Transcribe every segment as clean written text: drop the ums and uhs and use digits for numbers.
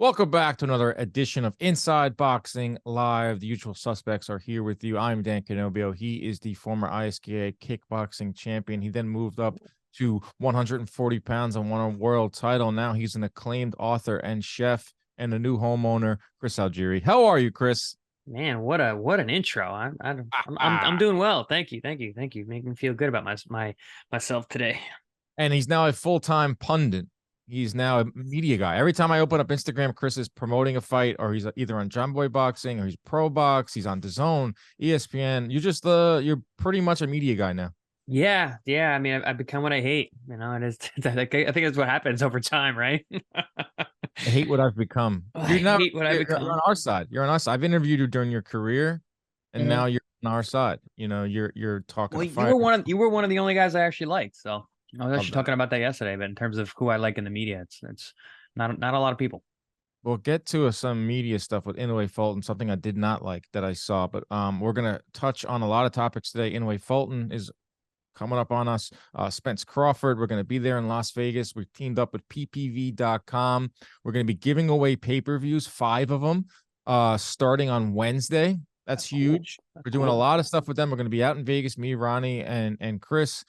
Welcome back to another edition of Inside Boxing Live. The usual suspects are here with you. I'm Dan Canobio. He is the former ISKA kickboxing champion. He then moved up to 140 pounds and won a world title. Now he's an acclaimed author and chef and a new homeowner, Chris Algieri. How are you, Chris? Man, what an intro! I'm doing well. Thank you. Make me feel good about myself today. And he's now a full-time pundit. He's now a media guy. Every time I open up Instagram, Chris is promoting a fight, or he's either on John Boy Boxing, or he's Pro Box. He's on DAZN, ESPN. You're pretty much a media guy now. Yeah. I mean, I've become what I hate. It is. I think that's what happens over time, right? I hate what I've become. I hate what I've become. You're on our side. You're on our side. I've interviewed you during your career, and now you're on our side. You're talking. Well, you were one of the only guys I actually liked. So I was actually talking about that yesterday. But in terms of who I like in the media, it's not a lot of people. We'll get to some media stuff with Inoue Fulton, something I did not like that I saw. But we're gonna touch on a lot of topics today. Inoue Fulton is coming up on us. Spence-Crawford, we're going to be there in Las Vegas. We've teamed up with ppv.com. We're going to be giving away pay-per-views, 5 of them, starting on Wednesday. That's huge. We're doing a lot of stuff with them. We're going to be out in Vegas, me, Ronnie, and Chris,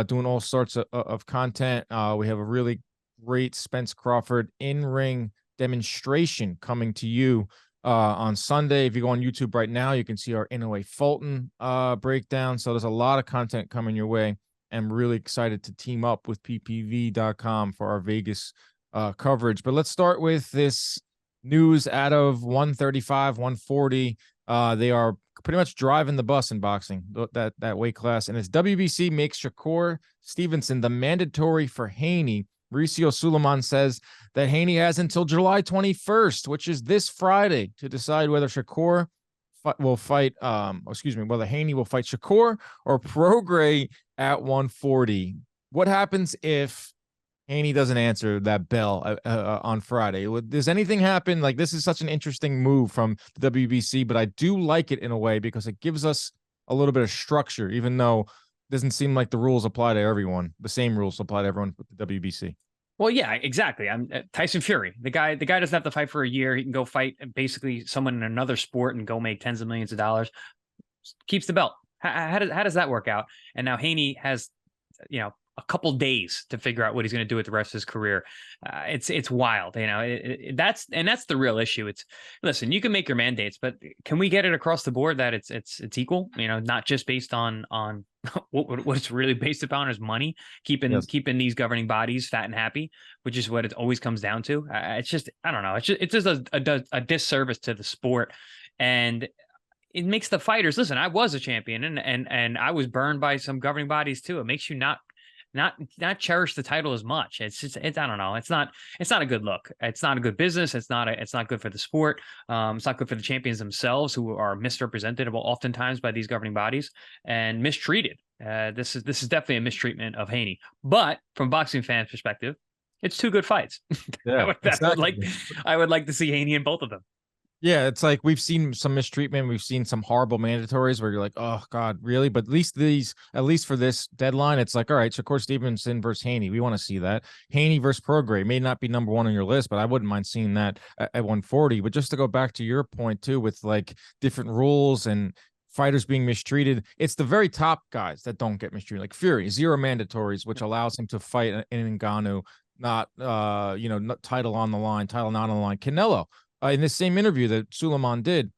doing all sorts of content. We have a really great Spence-Crawford in-ring demonstration coming to you on Sunday. If you go on YouTube right now, you can see our Inoue Fulton breakdown. So there's a lot of content coming your way. I'm really excited to team up with ppv.com for our Vegas coverage. But let's start with this news out of 135, 140. They are pretty much driving the bus in boxing, that weight class. And it's WBC makes Shakur Stevenson the mandatory for Haney. Mauricio Suleiman says that Haney has until July 21st, which is this Friday, to decide whether Shakur will fight, whether Haney will fight Shakur or Prograis at 140. What happens if Haney doesn't answer that bell on Friday? Does anything happen? Like, this is such an interesting move from the WBC, but I do like it in a way because it gives us a little bit of structure, even though doesn't seem like the rules apply to everyone. The same rules apply to everyone with the WBC. Well, yeah, exactly. I'm Tyson Fury. The guy doesn't have to fight for a year. He can go fight basically someone in another sport and go make tens of millions of dollars. Keeps the belt. How does that work out? And now Haney has, a couple days to figure out what he's going to do with the rest of his career. It's wild. That's the real issue. Listen, you can make your mandates, but can we get it across the board that it's equal? Not just based on what it's really based upon is money, keeping these governing bodies fat and happy, which is what it always comes down to. It's just, I don't know. It's just a disservice to the sport, and it makes the fighters listen. I was a champion, and I was burned by some governing bodies too. It makes you not cherish the title as much. It's I don't know. It's not a good look. It's not a good business. It's not good for the sport. It's not good for the champions themselves, who are misrepresented oftentimes by these governing bodies and mistreated. This is definitely a mistreatment of Haney. But from a boxing fan's perspective, it's 2 good fights. Yeah, I would like to see Haney in both of them. Yeah, it's like we've seen some mistreatment. We've seen some horrible mandatories where you're like, oh, God, really? But at least for this deadline, it's like, all right, Shakur Stevenson versus Haney. We want to see that. Haney versus Prograis may not be number 1 on your list, but I wouldn't mind seeing that at 140. But just to go back to your point, too, with like different rules and fighters being mistreated, it's the very top guys that don't get mistreated. Like Fury, 0 mandatories, which allows him to fight in Ngannou, not title on the line, title not on the line. Canelo, in this same interview that Suleiman did,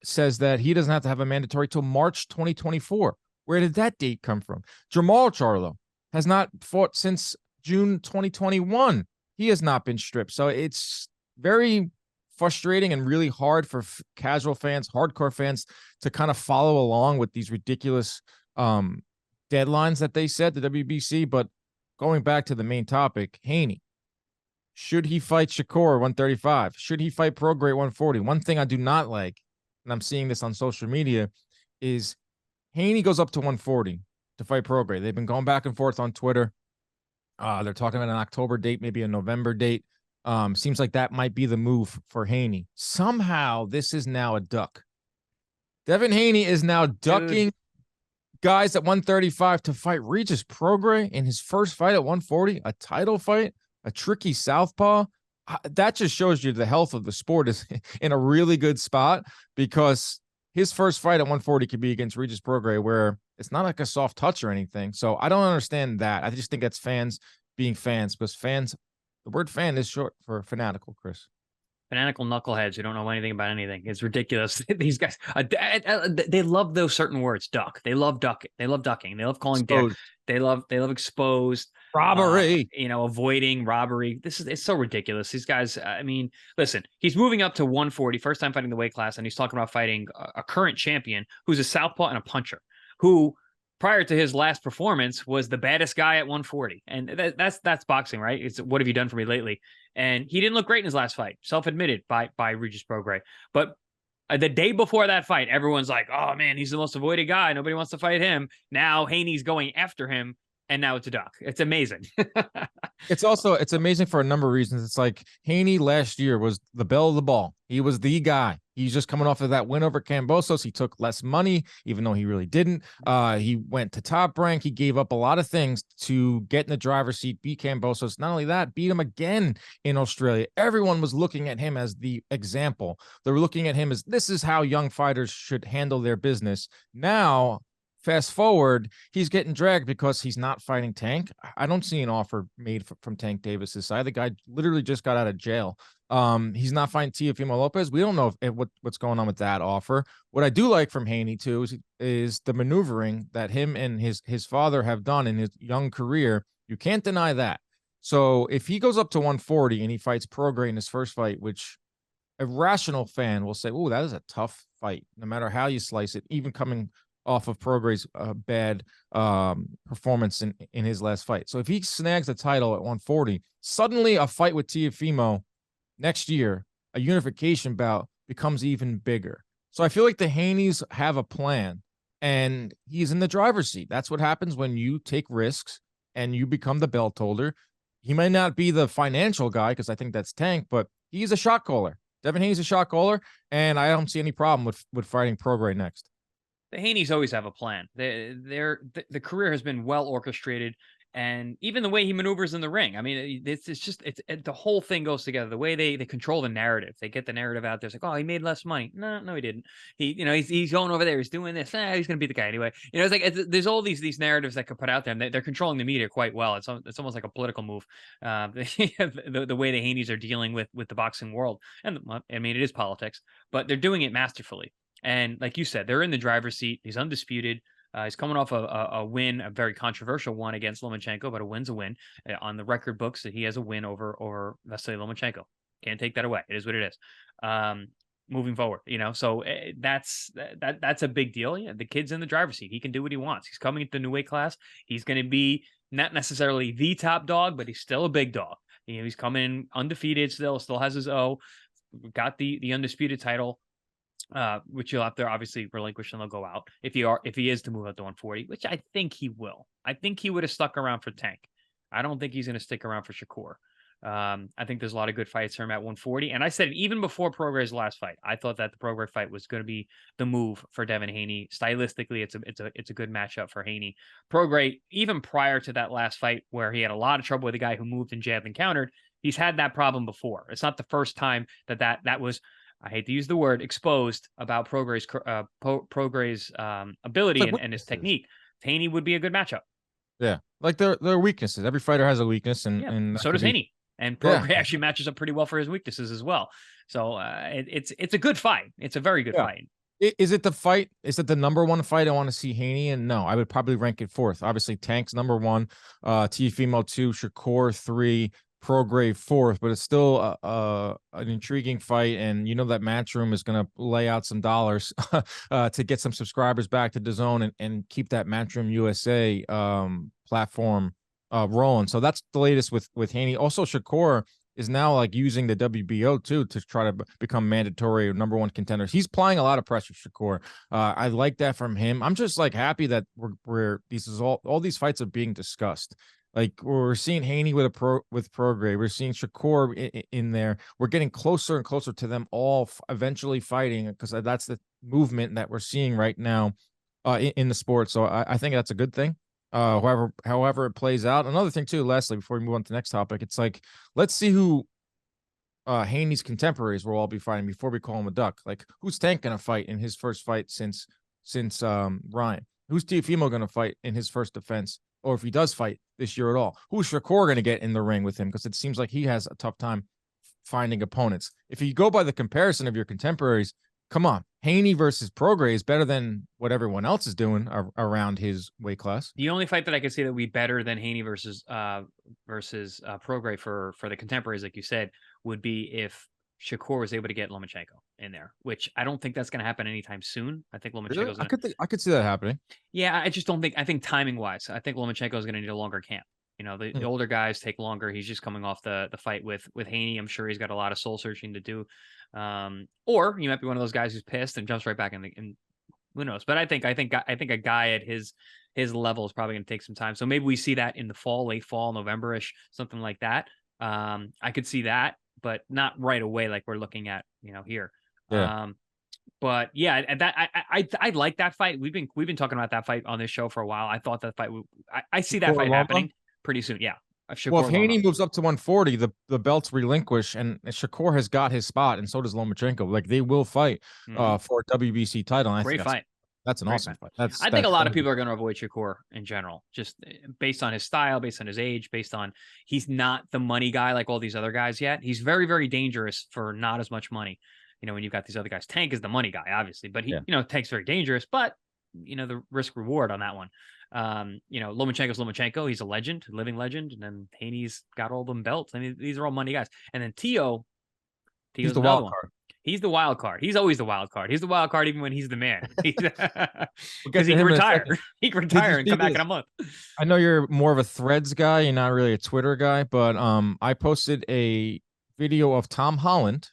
says that he doesn't have to have a mandatory till March 2024. Where did that date come from? Jamal Charlo has not fought since June 2021. He has not been stripped. So it's very frustrating and really hard for casual fans, hardcore fans, to kind of follow along with these ridiculous deadlines that they set, the WBC. But going back to the main topic, Haney. Should he fight Shakur 135? Should he fight Prograis 140? One thing I do not like, and I'm seeing this on social media, is Haney goes up to 140 to fight Prograis. They've been going back and forth on Twitter. They're talking about an October date, maybe a November date. Seems like that might be the move for Haney. Somehow, this is now a duck. Devin Haney is now ducking guys at 135 to fight Regis Prograis in his first fight at 140, a title fight. A tricky southpaw. that just shows you the health of the sport is in a really good spot, because his first fight at 140 could be against Regis Prograis, where it's not like a soft touch or anything. So I don't understand that. I just think that's fans being fans, because fans, the word fan is short for fanatical, Chris. Fanatical knuckleheads who don't know anything about anything. It's ridiculous. These guys, they love those certain words. Duck. They love ducking. They love ducking. They love calling dick. They love exposed. Robbery. Avoiding robbery. It's so ridiculous. These guys, I mean, listen, he's moving up to 140, first time fighting the weight class, and he's talking about fighting a current champion who's a southpaw and a puncher, who prior to his last performance was the baddest guy at 140. And that's boxing, right? It's what have you done for me lately? And he didn't look great in his last fight, self-admitted by Regis Prograis. But the day before that fight, everyone's like, oh man, he's the most avoided guy. Nobody wants to fight him. Now Haney's going after him, and now it's a duck. It's amazing. It's amazing for a number of reasons. It's like Haney last year was the belle of the ball. He was the guy. He's just coming off of that win over Kambosos. He took less money, even though he really didn't. He went to Top Rank. He gave up a lot of things to get in the driver's seat, beat Kambosos. Not only that, beat him again in Australia. Everyone was looking at him as the example. They were looking at him as, this is how young fighters should handle their business. Now, fast forward, he's getting dragged because he's not fighting Tank. I don't see an offer made from Tank Davis's side. The guy literally just got out of jail. He's not fighting Teofimo Lopez. We don't know what's going on with that offer. What I do like from Haney too is the maneuvering that him and his father have done in his young career. You can't deny that. So if he goes up to 140 and he fights Prograis in his first fight, which a rational fan will say, oh, that is a tough fight, no matter how you slice it, even coming off of Prograis' bad performance in his last fight. So if he snags the title at 140, suddenly a fight with Teofimo next year, a unification bout, becomes even bigger. So I feel like the Haneys have a plan, and he's in the driver's seat. That's what happens when you take risks and you become the belt holder. He may not be the financial guy, because I think that's Tank, but he's a shot caller. Devin Haney's a shot caller, and I don't see any problem with fighting Prograis next. The Haneys always have a plan. The career has been well orchestrated, and even the way he maneuvers in the ring. I mean, it's the whole thing goes together. The way they control the narrative, they get the narrative out there. It's like, oh, he made less money. No, he didn't. He's going over there. He's doing this. He's going to beat the guy anyway. It's like there's all these narratives that could put out there, and they're controlling the media quite well. It's almost like a political move. The way the Haneys are dealing with the boxing world, and I mean, it is politics, but they're doing it masterfully. And like you said, they're in the driver's seat. He's undisputed. He's coming off a win, a very controversial one against Lomachenko, but a win's a win. On the record books that he has a win over Vasily Lomachenko. Can't take that away. It is what it is. Moving forward, so that's a big deal. Yeah, the kid's in the driver's seat. He can do what he wants. He's coming into the new weight class. He's going to be not necessarily the top dog, but he's still a big dog. He's coming undefeated still has his O. Got the undisputed title. Which you'll have to obviously relinquish, and they'll go out if he is to move up to 140, which I think he will. I think he would have stuck around for Tank. I don't think he's going to stick around for Shakur. I think there's a lot of good fights for him at 140. And I said even before Prograis' last fight, I thought that the Prograis fight was going to be the move for Devin Haney. Stylistically, it's a good matchup for Haney. Prograis, even prior to that last fight where he had a lot of trouble with a guy who moved and jabbed and countered, he's had that problem before. It's not the first time that was, I hate to use the word, exposed about Prograis' ability and his technique. Haney would be a good matchup. Yeah, like their weaknesses. Every fighter has a weakness, and so does Haney. And Prograis actually matches up pretty well for his weaknesses as well. So it's a good fight. It's a very good fight. Is it the fight? Is it the number one fight I want to see Haney in? No, I would probably rank it fourth. Obviously, Tank's number one, Teofimo 2, Shakur 3, Prograis 4th, but it's still an intriguing fight, and that Matchroom is going to lay out some dollars to get some subscribers back to DAZN and keep that Matchroom USA platform rolling. So that's the latest with Haney. Also, Shakur is now like using the WBO too to try to become mandatory number one contenders. He's applying a lot of pressure, Shakur. I like that from him. I'm just like happy that we're all these fights are being discussed. Like we're seeing Haney with Prograis. We're seeing Shakur in there. We're getting closer and closer to them all eventually fighting, because that's the movement that we're seeing right now in the sport. So I think that's a good thing. However it plays out. Another thing too, lastly, before we move on to the next topic, it's like, let's see who Haney's contemporaries will all be fighting before we call him a duck. Like, who's Tank gonna fight in his first fight since Ryan? Who's Teofimo gonna fight in his first defense, or if he does fight this year at all? Who's Shakur gonna get in the ring with him? Because it seems like he has a tough time finding opponents. If you go by the comparison of your contemporaries, come on, Haney versus Prograis is better than what everyone else is doing around his weight class. The only fight that I could see that would be better than Haney versus Prograis for the contemporaries, like you said, would be if Shakur was able to get Lomachenko in there, which I don't think that's going to happen anytime soon. I think Lomachenko's really? I could see that happening. Yeah, I just don't think. I think timing wise, I think Lomachenko is going to need a longer camp. You know, the older guys take longer. He's just coming off the fight with Haney. I'm sure he's got a lot of soul searching to do. Or he might be one of those guys who's pissed and jumps right back in. Who knows? But I think a guy at his level is probably going to take some time. So maybe we see that in the fall, late fall, November-ish, something like that. I could see that, but not right away like we're looking at, here. Yeah. But yeah, that I like that fight. We've been talking about that fight on this show for a while. I thought that fight I see that fight happening pretty soon. Yeah. Well, if Haney moves up to 140, the belt's relinquished, and Shakur has got his spot, and so does Lomachenko. Like, they will fight for a WBC title. And Great fight. That's an awesome fight. I think a lot of people are going to avoid Shakur in general, just based on his style, based on his age, based on he's not the money guy like all these other guys yet. He's very, very dangerous for not as much money. When you've got these other guys, Tank is the money guy, obviously, but Tank's very dangerous, but the risk reward on that one. Lomachenko's Lomachenko. He's a legend, living legend. And then Haney's got all them belts. I mean, these are all money guys. And then Teo's the wild card. He's the wild card. He's always the wild card. He's the wild card even when he's the man. Because he can retire. He can retire and come back in a month. I know you're more of a Threads guy. You're not really a Twitter guy, but I posted a video of Tom Holland.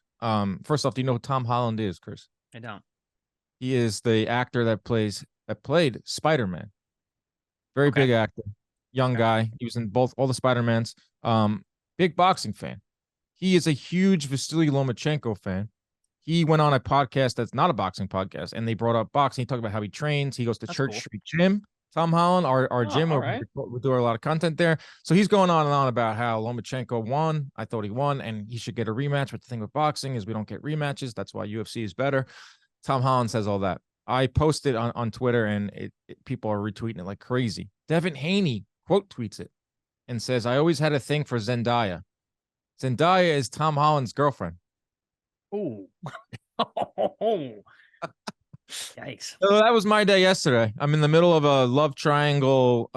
First off, do you know who Tom Holland is, Chris? I don't. He is the actor that played Spider-Man. Very big actor, young guy. He was in all the Spider-Mans. Big boxing fan. He is a huge Vasily Lomachenko fan. He went on a podcast that's not a boxing podcast, and they brought up boxing. He talked about how he trains. He goes to Church Street Gym. Tom Holland, our gym, we do a lot of content there. So he's going on and on about how Lomachenko won. I thought he won, and he should get a rematch. But the thing with boxing is we don't get rematches. That's why UFC is better. Tom Holland says all that. I posted on Twitter, and people are retweeting it like crazy. Devin Haney quote tweets it and says, "I always had a thing for Zendaya. Zendaya is Tom Holland's girlfriend." Oh. Yikes. So that was my day yesterday. I'm in the middle of a love triangle,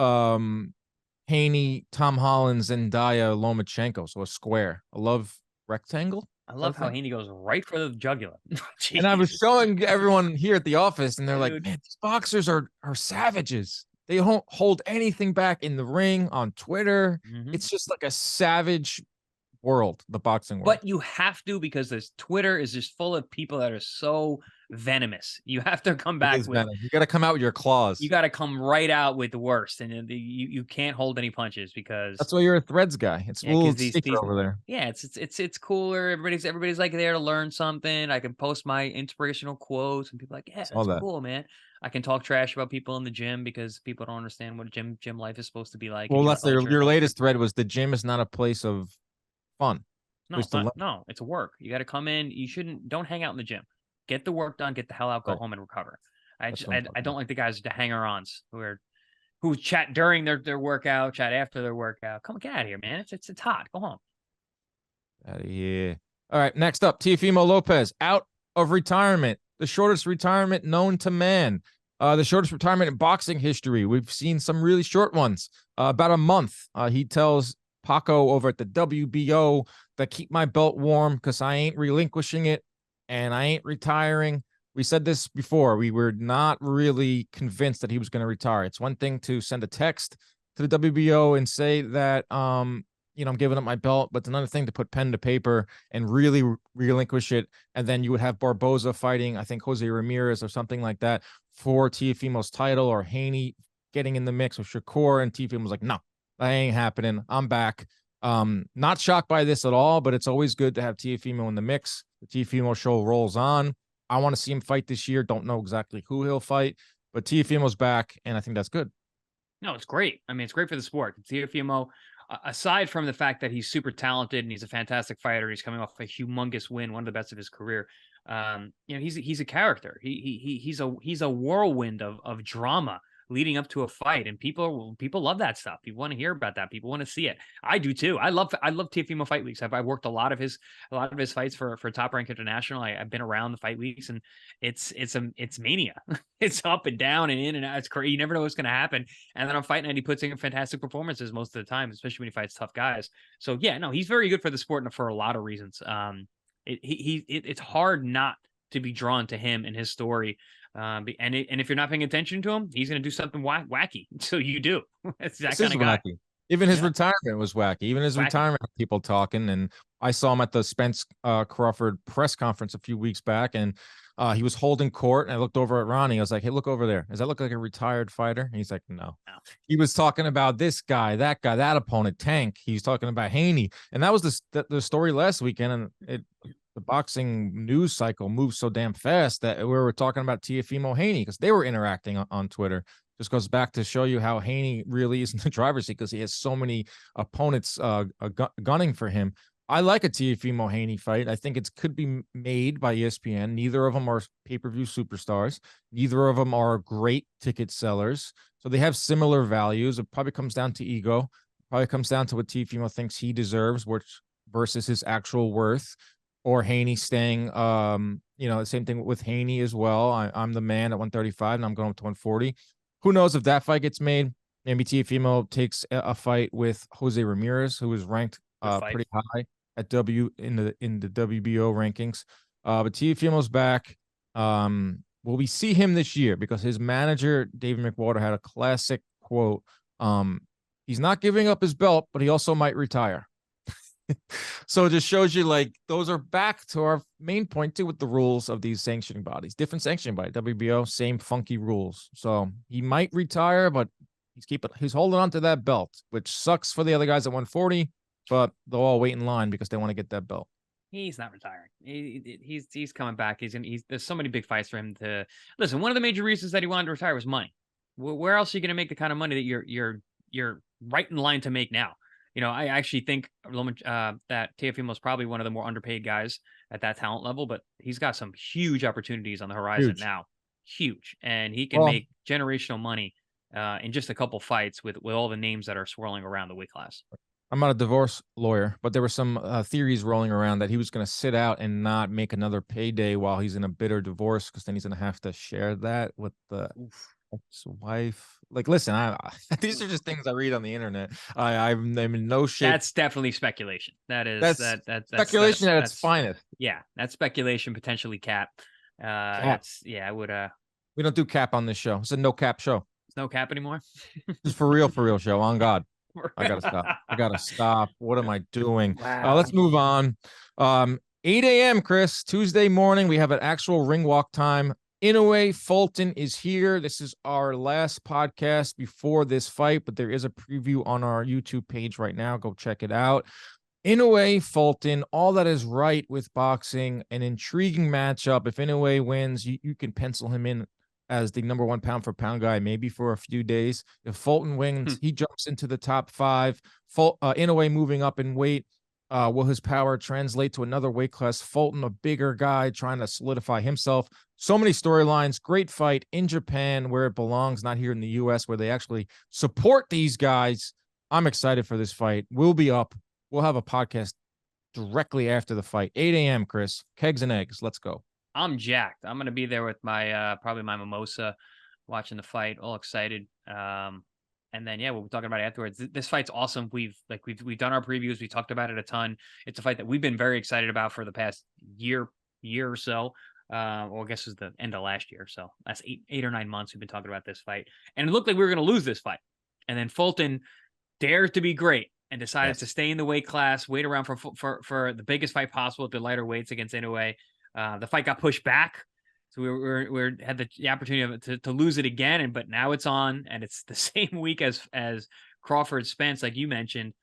Haney, Tom Holland, Zendaya, Lomachenko. So a square, a love rectangle. I love how Haney goes right for the jugular. And I was showing everyone here at the office, and they're like, man, these boxers are savages. They don't hold anything back in the ring, on Twitter. It's just like a savage world, the boxing world. But you have to, because this Twitter is just full of people that are so venomous. You have to come back with you got to come out with your claws. You got to come right out with the worst, and you can't hold any punches, because that's why you're a Threads guy. It's a little secret over there. Yeah, it's cooler. Everybody's like there to learn something. I can post my inspirational quotes, and people are like, yeah, that's cool, man. I can talk trash about people in the gym because people don't understand what gym life is supposed to be like. Well, that's your latest thread was the gym is not a place of fun. No, it's work. You got to come in. Don't hang out in the gym. Get the work done. Get the hell out. Go home and recover. I don't like the guys, the hanger-ons who chat during their workout, chat after their workout. Get out of here, man. It's hot. Go home. Out of here. All right. Next up, Teofimo Lopez out of retirement. The shortest retirement known to man. The shortest retirement in boxing history. We've seen some really short ones. About a month. He tells Paco over at the WBO that keep my belt warm because I ain't relinquishing it and I ain't retiring. We said this before. We were not really convinced that he was going to retire. It's one thing to send a text to the WBO and say that, I'm giving up my belt, but it's another thing to put pen to paper and really relinquish it. And then you would have Barboza fighting, I think, Jose Ramirez or something like that for Teofimo's title, or Haney getting in the mix with Shakur, and Teofimo was like, no, that ain't happening. I'm back. Not shocked by this at all, but it's always good to have Teofimo in the mix. The Teofimo show rolls on. I want to see him fight this year. Don't know exactly who he'll fight, but Teofimo's back, and I think that's good. No, it's great. I mean, it's great for the sport. Teofimo, aside from the fact that he's super talented and he's a fantastic fighter, he's coming off a humongous win, one of the best of his career. He's a character. He's a whirlwind of drama leading up to a fight, and people love that stuff. People want to hear about that. People want to see it. I do too. I love Teofimo Fight Weeks. I've worked a lot of his fights for Top Rank International. I've been around the fight weeks, and it's mania. It's up and down and in and out. It's crazy. You never know what's going to happen. And then on Fight Night, he puts in fantastic performances most of the time, especially when he fights tough guys. So yeah, no, he's very good for the sport and for a lot of reasons. It's hard not to be drawn to him and his story. And if you're not paying attention to him, he's going to do something wacky. So you do. It's that kind of guy. Wacky. Even his retirement was wacky. Even his retirement, people talking. And I saw him at the Spence-Crawford press conference a few weeks back, and he was holding court. And I looked over at Ronnie. I was like, "Hey, look over there. Does that look like a retired fighter?" And he's like, "No." He was talking about this guy, that opponent, Tank. He's talking about Haney, and that was the story last weekend. And the boxing news cycle moves so damn fast that we were talking about Teofimo Haney because they were interacting on Twitter. Just goes back to show you how Haney really is in the driver's seat because he has so many opponents gunning for him. I like a Teofimo Haney fight. I think it could be made by ESPN. Neither of them are pay-per-view superstars. Neither of them are great ticket sellers. So they have similar values. It probably comes down to ego. Probably comes down to what Teofimo thinks he deserves, which versus his actual worth. Or Haney staying, the same thing with Haney as well. I'm the man at 135, and I'm going up to 140. Who knows if that fight gets made? Maybe Teofimo takes a fight with Jose Ramirez, who is ranked pretty high at in the WBO rankings. But Teofimo's back. Will we see him this year? Because his manager, David McWater, had a classic quote. He's not giving up his belt, but he also might retire. So it just shows you, like, those are back to our main point too with the rules of these sanctioning bodies. Different sanctioning body, WBO, same funky rules. So he might retire, but he's holding on to that belt, which sucks for the other guys at 140, but they'll all wait in line because they want to get that belt. He's not retiring. He's coming back. There's so many big fights for him to listen. One of the major reasons that he wanted to retire was money. Where else are you going to make the kind of money that you're right in line to make now? I actually think that Teofimo is probably one of the more underpaid guys at that talent level, but he's got some huge opportunities on the horizon now. Huge. And he can make generational money in just a couple fights with all the names that are swirling around the weight class. I'm not a divorce lawyer, but there were some theories rolling around that he was going to sit out and not make another payday while he's in a bitter divorce, because then he's going to have to share that with the ex-wife. Like, listen, these are just things I read on the internet. I'm in no shape. That's definitely speculation. That's speculation at its finest. Yeah, that's speculation, potentially cap. I would. We don't do cap on this show. It's a no cap show. It's no cap anymore. It's for real show. On God, I gotta stop. What am I doing? Wow. Let's move on. 8 a.m. Chris, Tuesday morning. We have an actual ring walk time. Inoue Fulton is here. This is our last podcast before this fight, but there is a preview on our YouTube page right now. Go check it out. Inoue Fulton, all that is right with boxing, an intriguing matchup. If Inoue wins, you can pencil him in as the number one pound for pound guy, maybe for a few days. If Fulton wins, he jumps into the top 5. Inoue moving up in weight. Will his power translate to another weight class? Fulton, a bigger guy, trying to solidify himself. So many storylines. Great fight in Japan, where it belongs, not here in the U.S., where they actually support these guys. I'm excited for this fight. We'll be up. We'll have a podcast directly after the fight. 8 a.m., Chris. Kegs and eggs. Let's go. I'm jacked. I'm going to be there with my probably my mimosa, watching the fight, all excited. And then, we'll be talking about it afterwards. This fight's awesome. We've done our previews. We talked about it a ton. It's a fight that we've been very excited about for the past year or so. Well, I guess it was the end of last year. So that's 8 or 9 months we've been talking about this fight. And it looked like we were going to lose this fight. And then Fulton dared to be great and decided to stay in the weight class, wait around for the biggest fight possible at the lighter weights against Inoue. The fight got pushed back. So we had the opportunity to lose it again, but now it's on, and it's the same week as Crawford Spence, like you mentioned.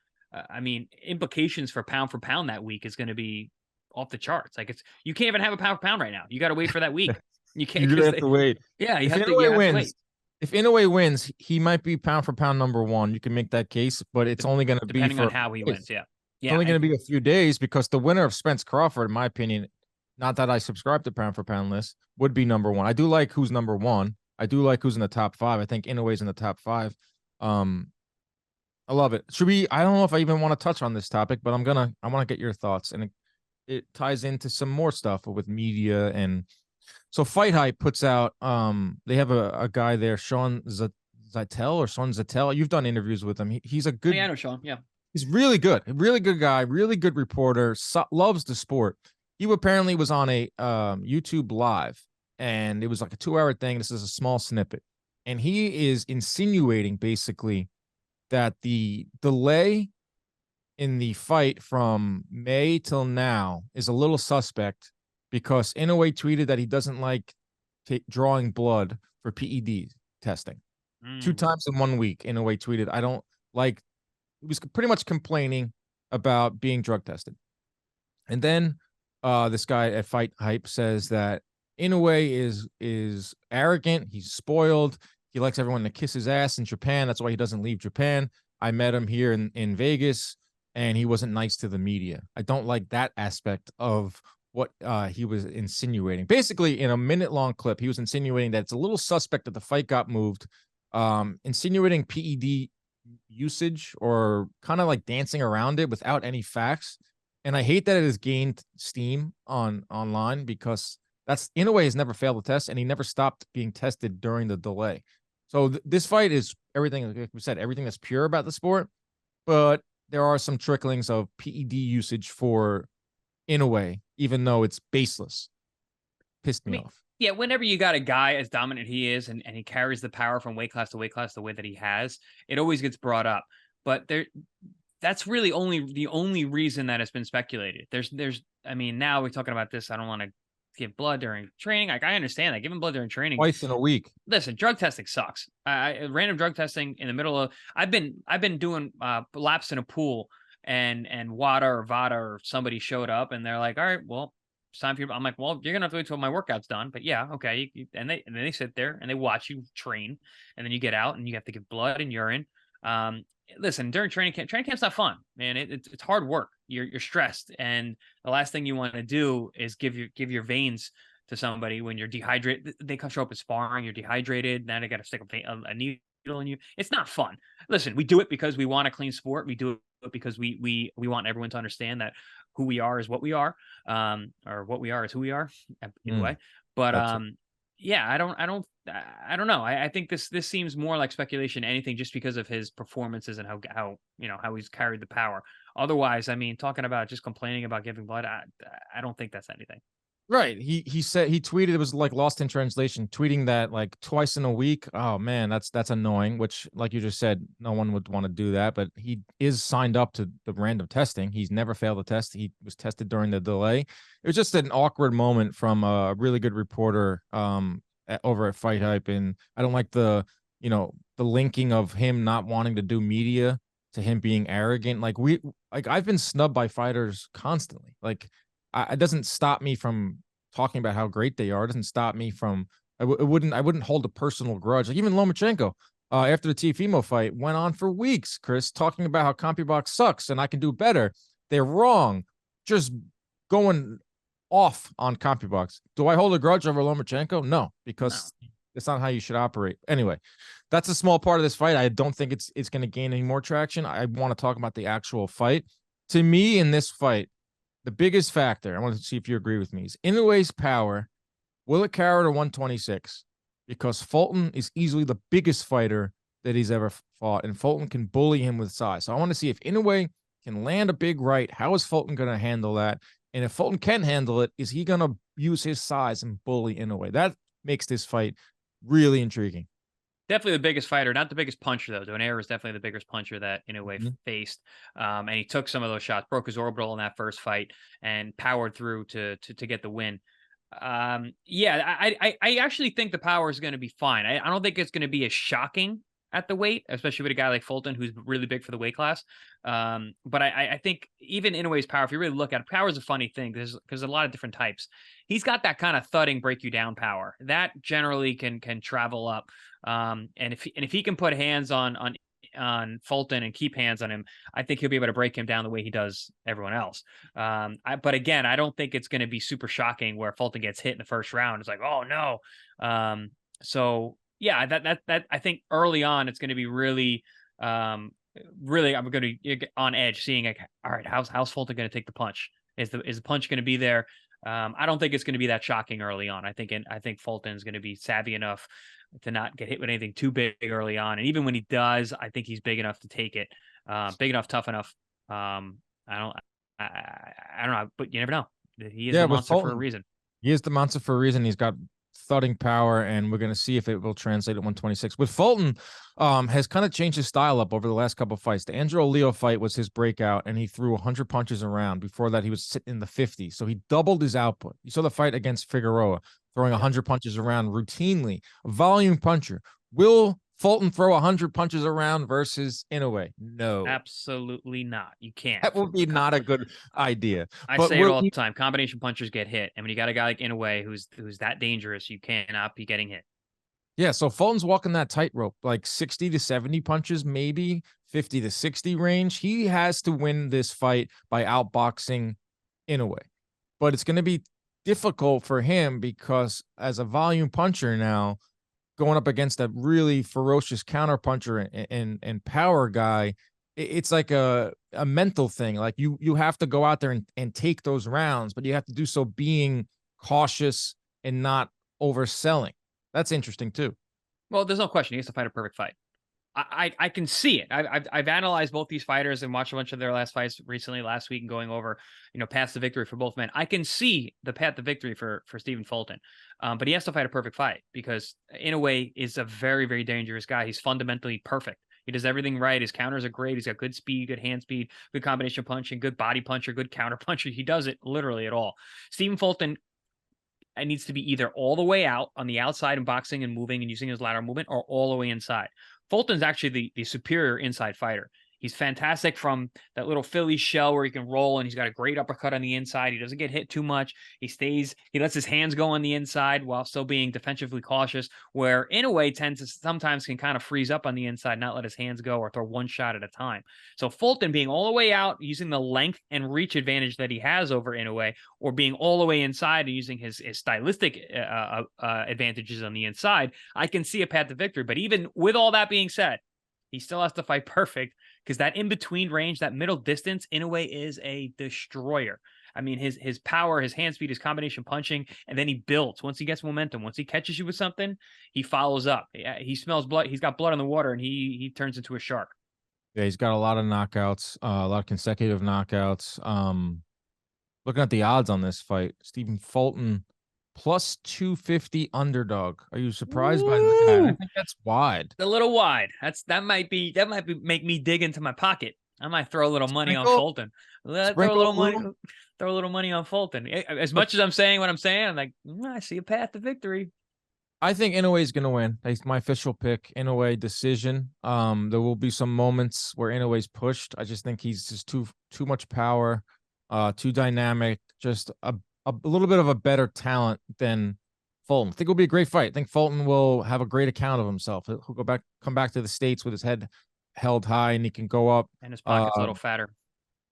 Implications for pound that week is going to be off the charts. Like, you can't even have a pound for pound right now. You got to wait for that week. You can't. You have to wait. Yeah, you if have Inoue to wins, wait. if Inoue wins, he might be pound for pound number one. You can make that case, but it's only going to be Depending for on how he wins. Yeah. it's Yeah. only going to be a few days because the winner of Spence-Crawford, in my opinion, not that I subscribe to pound for pound list, would be number one. I do like who's number one. I do like who's in the top five. I think Inoue's in the top five. Um, I love it. Should we? I don't know if I even want to touch on this topic, but I want to get your thoughts, and it ties into some more stuff with media. And so Fight Hype puts out. They have a guy there, Sean Zettel or Sean Zettel. You've done interviews with him. He's a good. Yeah, I know Sean. Yeah. He's really good guy, really good reporter, loves the sport. He apparently was on a YouTube live, and it was like a 2-hour thing. This is a small snippet, and he is insinuating basically that the delay in the fight from May till now is a little suspect because Inoue tweeted that he doesn't like drawing blood for PED testing. 2 times in 1 week, Inoue tweeted, I don't like. He was pretty much complaining about being drug tested. And then this guy at Fight Hype says that Inoue is arrogant. He's spoiled. He likes everyone to kiss his ass in Japan. That's why he doesn't leave Japan. I met him here in Vegas, and he wasn't nice to the media. I don't like that aspect of what he was insinuating. Basically, in a minute-long clip, he was insinuating that it's a little suspect that the fight got moved, insinuating PED usage or kind of like dancing around it without any facts. And I hate that it has gained steam online because that's Inoue has never failed a test and he never stopped being tested during the delay. So this fight is everything, like we said, everything that's pure about the sport, but there are some tricklings of PED usage for Inoue, even though it's baseless. Pissed me off. Yeah, whenever you got a guy as dominant he is and he carries the power from weight class to weight class the way that he has, it always gets brought up. But that's really the only reason that it's been speculated. I mean, now we're talking about this. I don't want to give blood during training. Like, I understand that giving blood during training twice in a week. Listen, drug testing sucks. Random drug testing in the middle of I've been doing laps in a pool and WADA or VADA or somebody showed up and they're like, all right, well, it's time for you. I'm like, well, you're gonna have to wait till my workout's done. But yeah, okay. And then they sit there and they watch you train, and then you get out and you have to give blood and urine. Listen, during training camp's not fun, man. It's hard work. You're stressed, and the last thing you want to do is give your veins to somebody when you're dehydrated. They come show up at sparring, you're dehydrated. Now they got to stick a needle in you. It's not fun. Listen, we do it because we want a clean sport. We do it because we want everyone to understand that who we are is what we are, or what we are is who we are, in a way. But yeah, I don't know. I think this seems more like speculation than anything, just because of his performances and how he's carried the power. Otherwise, I mean, talking about just complaining about giving blood, I don't think that's anything. Right. He said, he tweeted, it was like lost in translation, tweeting that like twice in a week. Oh man, that's annoying, which, like you just said, no one would want to do that, but he is signed up to the random testing. He's never failed a test. He was tested during the delay. It was just an awkward moment from a really good reporter over at Fight Hype. And I don't like the linking of him not wanting to do media to him being arrogant. Like I've been snubbed by fighters constantly. Like, it doesn't stop me from talking about how great they are. It doesn't stop me from I wouldn't hold a personal grudge. Like even Lomachenko, after the Teofimo fight, went on for weeks, Chris, talking about how CompuBox sucks and I can do better. They're wrong. Just going off on CompuBox. Do I hold a grudge over Lomachenko? No, because it's not how you should operate. Anyway, that's a small part of this fight. I don't think it's going to gain any more traction. I want to talk about the actual fight. To me, in this fight, the biggest factor, I want to see if you agree with me, is Inoue's power. Will it carry to 126? Because Fulton is easily the biggest fighter that he's ever fought, and Fulton can bully him with size. So I want to see if Inoue can land a big right. How is Fulton going to handle that? And if Fulton can handle it, is he going to use his size and bully Inoue? That makes this fight really intriguing. Definitely the biggest fighter, not the biggest puncher, though. Donaire was definitely the biggest puncher that Inoue faced. And he took some of those shots, broke his orbital in that first fight, and powered through to get the win. Yeah, I actually think the power is going to be fine. I don't think it's going to be as shocking at the weight, especially with a guy like Fulton, who's really big for the weight class. But I think even Inoue's power, if you really look at it, power is a funny thing because a lot of different types. He's got that kind of thudding, break you down power that generally can travel up. And if he can put hands on Fulton and keep hands on him, I think he'll be able to break him down the way he does everyone else. But again, I don't think it's going to be super shocking where Fulton gets hit in the first round. It's like, oh no. So yeah, that I think early on it's going to be really, really I'm going to get on edge, seeing like, all right, how's Fulton going to take the punch? Is the punch going to be there? I don't think it's going to be that shocking early on. I think Fulton's going to be savvy enough to not get hit with anything too big early on. And even when he does, I think he's big enough to take it, big enough, tough enough. I don't know, but you never know. He is the monster for a reason. He is the monster for a reason. He's got thudding power, and we're going to see if it will translate at 126. With Fulton, has kind of changed his style up over the last couple of fights. The Angelo Leo fight was his breakout, and he threw 100 punches around. Before that, he was sitting in the 50s, so he doubled his output. You saw the fight against Figueroa, throwing 100 punches around routinely. A volume puncher. Will Fulton throw 100 punches around versus Inoue? No. Absolutely not. You can't. That would be not a good idea. I say it all the time. Combination punchers get hit. And when you got a guy like Inoue who's that dangerous, you cannot be getting hit. Yeah, so Fulton's walking that tightrope, like 60 to 70 punches, maybe 50 to 60 range. He has to win this fight by outboxing Inoue. But it's going to be difficult for him because as a volume puncher now, going up against a really ferocious counter puncher and power guy, it's like a mental thing. Like you have to go out there and take those rounds, but you have to do so being cautious and not overselling. That's interesting too. Well, there's no question. He has to fight a perfect fight. I can see it. I've analyzed both these fighters and watched a bunch of their last fights recently, last week, and going over, paths to victory for both men. I can see the path to victory for Stephen Fulton, but he has to fight a perfect fight because Inoue is a very, very dangerous guy. He's fundamentally perfect. He does everything right. His counters are great. He's got good speed, good hand speed, good combination punching, good body puncher, good counter puncher. He does it literally at all. Stephen Fulton, it needs to be either all the way out on the outside and boxing and moving and using his lateral movement, or all the way inside. Fulton's actually the superior inside fighter. He's fantastic from that little Philly shell where he can roll, and he's got a great uppercut on the inside. He doesn't get hit too much. He lets his hands go on the inside while still being defensively cautious, where Inoue sometimes can kind of freeze up on the inside, not let his hands go or throw one shot at a time. So Fulton being all the way out, using the length and reach advantage that he has over Inoue, or being all the way inside and using his stylistic advantages on the inside, I can see a path to victory. But even with all that being said, he still has to fight perfect, because that in-between range, that middle distance, Inoue is a destroyer. I mean, his power, his hand speed, his combination punching, and then he builds. Once he gets momentum, once he catches you with something, he follows up. He smells blood. He's got blood on the water, and he turns into a shark. Yeah, he's got a lot of knockouts, a lot of consecutive knockouts. Looking at the odds on this fight, Stephen Fulton plus 250 underdog. Are you surprised by that? I think that's wide. A little wide. That might make me dig into my pocket. I might throw a little money on Fulton. Throw a little money on Fulton. As much as I'm saying what I'm saying, I'm like, I see a path to victory. I think Inoue is going to win. That's my official pick. Inoue decision. There will be some moments where Inoue's pushed. I just think he's just too much power, too dynamic, just a little bit of a better talent than Fulton. I think it'll be a great fight. I think Fulton will have a great account of himself. He'll come back to the States with his head held high, and he can go up. And his pocket's a little fatter.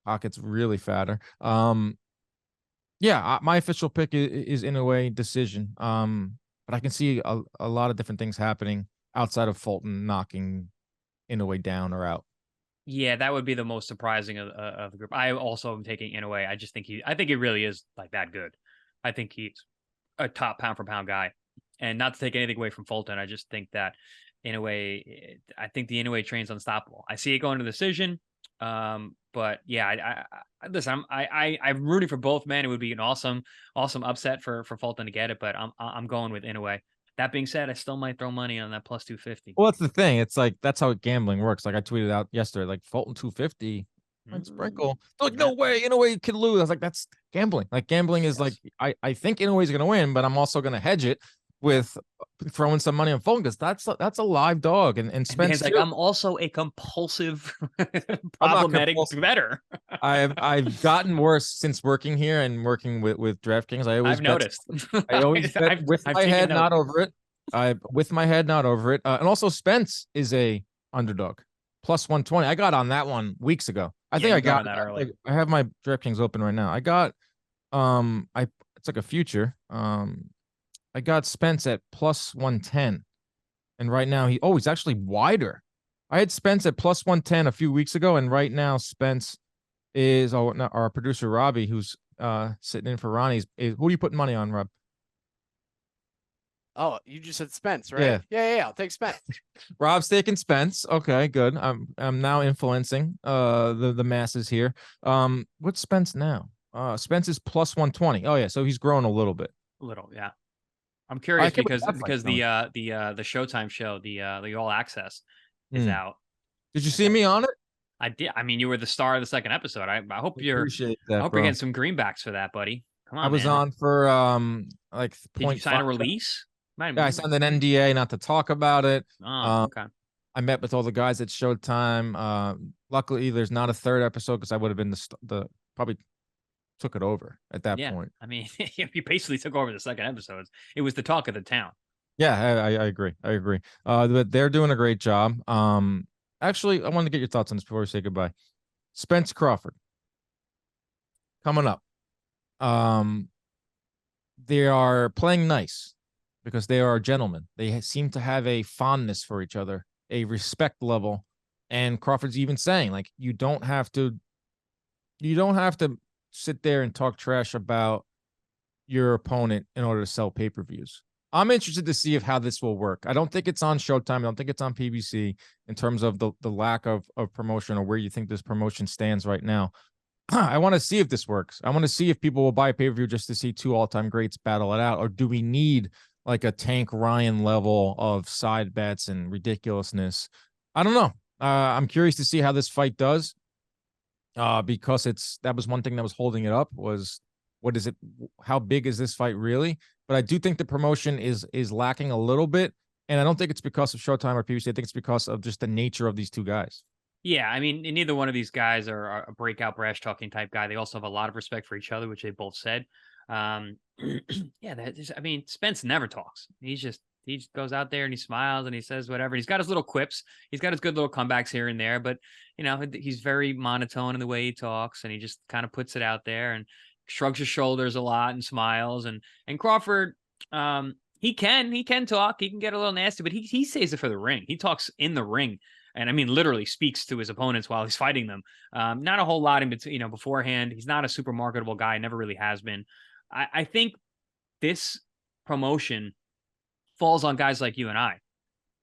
Pocket's really fatter. Yeah, my official pick is Inoue decision. But I can see a lot of different things happening outside of Fulton knocking Inoue down or out. Yeah, that would be the most surprising of the group. I also am taking Inoue. I think he really is like that good. I think he's a top pound for pound guy. And not to take anything away from Fulton, I just think that Inoue, I think the Inoue train's unstoppable. I see it going to decision. But yeah, listen, I'm rooting for both men. It would be an awesome upset for Fulton to get it, but I'm going with Inoue. That being said, I still might throw money on that plus 250. Well, that's the thing. It's like, that's how gambling works. Like I tweeted out yesterday, like Fulton 250, sprinkle. Like, no way, Inoue could lose. I was like, that's gambling. Like gambling is like, I think Inoue is going to win, but I'm also going to hedge it with throwing some money on Fulton because that's a live dog, and Spence It's like, I'm also a compulsive, I'm not problematic compulsive. better. I've gotten worse since working here and working with DraftKings. I've noticed. I always bet with I've my taken head, note. not over it. I with my head, not over it. And also Spence is a underdog plus 120. I got on that one weeks ago. I Yeah, think I you got got on that early. I have my DraftKings open right now. I got I it's like a future. I got Spence at plus 110. And right now he's actually wider. I had Spence at plus 110 a few weeks ago, and right now Spence is our producer Robbie, who's sitting in for Ronnie's. Who are you putting money on, Rob? Oh, you just said Spence, right? Yeah. Yeah. I'll take Spence. Rob's taking Spence. Okay, good. I'm now influencing the masses here. What's Spence now? Spence is plus 120. Oh yeah, so he's grown a little bit. A little, yeah. I'm curious because the Showtime show, the All Access is out. Did you see me on it? I did. I mean, you were the star of the second episode. I hope you're Appreciate that, I hope bro. you're getting some greenbacks for that, buddy. Come on, I was man. on for like Did you sign a release? Yeah, I signed an NDA not to talk about it. Oh, okay. I met with all the guys at Showtime. Luckily, there's not a third episode because I would have been the probably took it over at that point. I mean, you basically took over the second episode. It was the talk of the town. Yeah, I agree. I agree. But they're doing a great job. Actually, I wanted to get your thoughts on this before we say goodbye. Spence-Crawford coming up. They are playing nice because they are gentlemen. They seem to have a fondness for each other, a respect level. And Crawford's even saying, like, you don't have to sit there and talk trash about your opponent in order to sell pay-per-views. I'm interested to see how this will work. I don't think it's on Showtime. I don't think it's on PBC in terms of the lack of promotion or where you think this promotion stands right now. I want to see if this works. I want to see if people will buy a pay-per-view just to see two all-time greats battle it out, or do we need like a Tank Ryan level of side bets and ridiculousness? I don't know. I'm curious to see how this fight does. Because that was one thing that was holding it up was what is it? How big is this fight really? But I do think the promotion is lacking a little bit, and I don't think it's because of Showtime or PBC. I think it's because of just the nature of these two guys. Yeah, I mean, neither one of these guys are a breakout brash talking type guy. They also have a lot of respect for each other, which they both said. I mean, Spence never talks. He just goes out there and he smiles and he says whatever. He's got his little quips. He's got his good little comebacks here and there, but he's very monotone in the way he talks, and he just kind of puts it out there and shrugs his shoulders a lot and smiles. And Crawford, he can talk. He can get a little nasty, but he saves it for the ring. He talks in the ring. And I mean, literally speaks to his opponents while he's fighting them. Not a whole lot in between, beforehand. He's not a super marketable guy. Never really has been. I think this promotion falls on guys like you and I,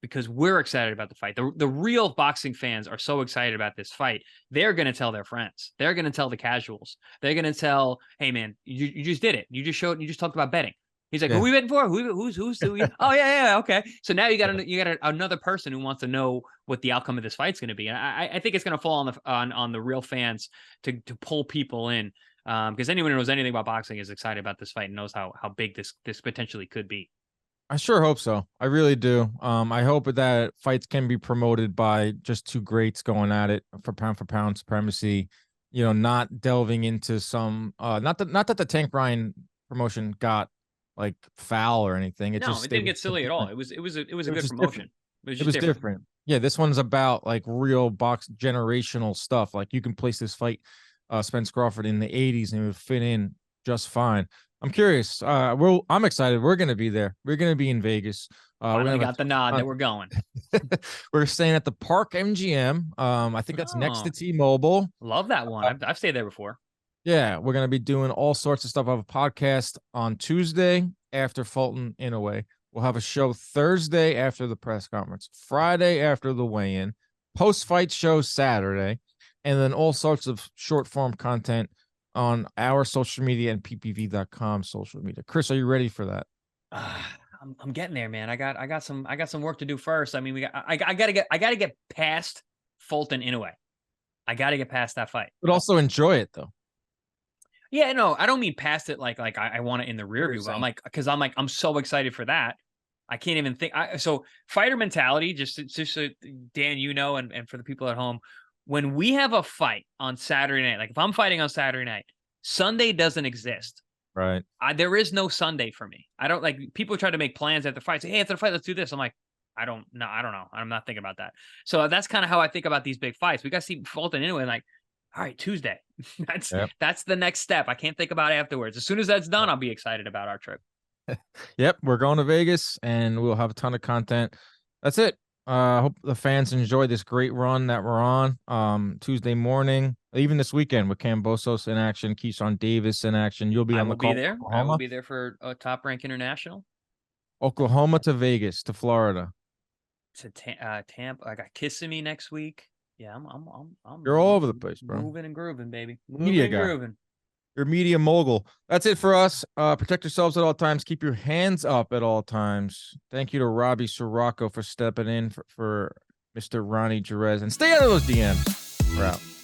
because we're excited about the fight. The real boxing fans are so excited about this fight. They're going to tell their friends. They're going to tell the casuals. They're going to tell, hey man, you just did it. You just talked about betting. He's like, Who are we betting for? Who's oh yeah, okay. So now you got another person who wants to know what the outcome of this fight's going to be, and I think it's going to fall on the real fans to pull people in, because anyone who knows anything about boxing is excited about this fight and knows how big this potentially could be. I sure hope so. I really do. I hope that fights can be promoted by just two greats going at it for pound supremacy. Not delving into some not that the Tank Ryan promotion got like foul or anything. It didn't get silly at all. It was a good promotion. It was different. Yeah, this one's about like real box generational stuff. Like you can place this fight, Spence-Crawford in the 80s and it would fit in just fine. I'm curious. I'm excited. We're gonna be there. We're gonna be in Vegas. We got the nod that we're going. We're staying at the Park MGM. I think that's next to T-Mobile. Love that one. I've stayed there before. Yeah, we're gonna be doing all sorts of stuff. I have a podcast on Tuesday after Fulton Inoue. We'll have a show Thursday after the press conference, Friday after the weigh-in, post-fight show Saturday, and then all sorts of short-form content on our social media and ppv.com social media. Chris, are you ready for that? I'm getting there, man. I got some work to do first. I mean, I gotta get past Fulton Inoue. I gotta get past that fight. But also enjoy it though. Yeah, no, I don't mean past it like I want it in the rear view. But I'm so excited for that I can't even think. So fighter mentality, just so Dan, and for the people at home, when we have a fight on Saturday night, like if I'm fighting on Saturday night, Sunday doesn't exist. Right. There is no Sunday for me. I don't like people try to make plans after fights. Say, hey, after the fight, let's do this. I'm like, I don't know. I'm not thinking about that. So that's kind of how I think about these big fights. We got to see Fulton anyway. Like, all right, Tuesday. That's the next step. I can't think about it afterwards. As soon as that's done, I'll be excited about our trip. Yep, we're going to Vegas and we'll have a ton of content. That's it. I hope the fans enjoy this great run that we're on. Tuesday morning, even this weekend with Kambosos in action, Keyshawn Davis in action. You'll be on the call. I will be there for a Top Rank International. Oklahoma to Vegas to Florida to Tampa. I got Kissimmee next week. Yeah, I'm You're all over the place, bro. Moving and grooving, baby. Media guy. Grooving. You're a media mogul. That's it for us. Protect yourselves at all times. Keep your hands up at all times. Thank you to Robbie Sirocco for stepping in for Mr. Ronnie Jerez. And stay out of those DMs. We're out.